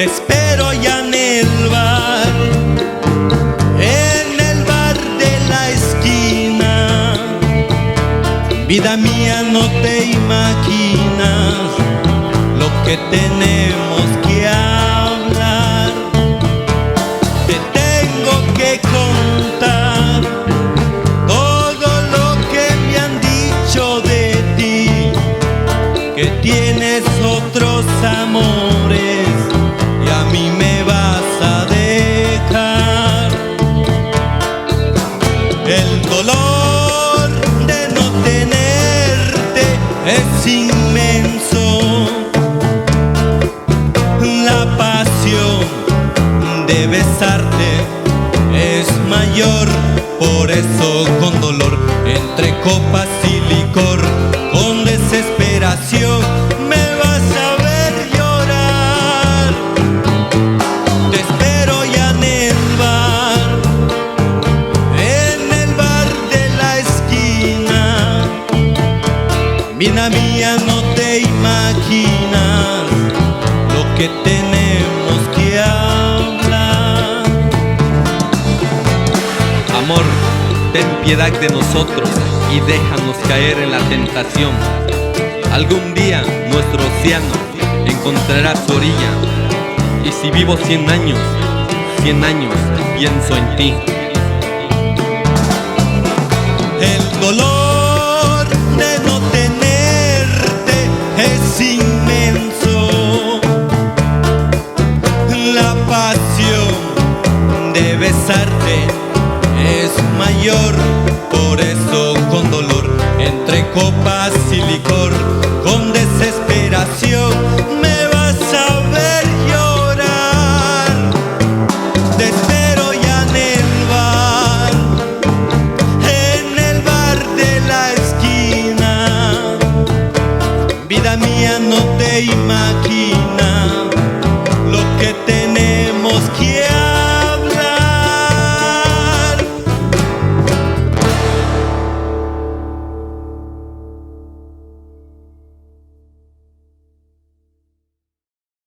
Te espero ya en el bar de la esquina. Vida mía, no te imaginas lo que tenemos que hablar. Te tengo que contar todo lo que me han dicho de ti, que tienes otros amores y a mí me vas a dejar. El dolor de no tenerte es inmenso, la pasión de besarte es mayor. Por eso con dolor, entre copas y licor, con desesperación me vas a ver llorar. Te espero ya en el bar de la esquina. Vida mía, no te imaginas lo que tenemos que hablar. Amor, ten piedad de nosotros y déjanos caer en la tentación. Algún día nuestro océano encontrará su orilla, y si vivo 100 años pienso en ti. El dolor de no tenerte es inmenso, la pasión de besarte es mayor. Por eso con dolor, entre copas y licor, con desesperación me vas a ver llorar. Te espero ya en el bar de la esquina. Vida mía, no te imaginas lo que tenemos que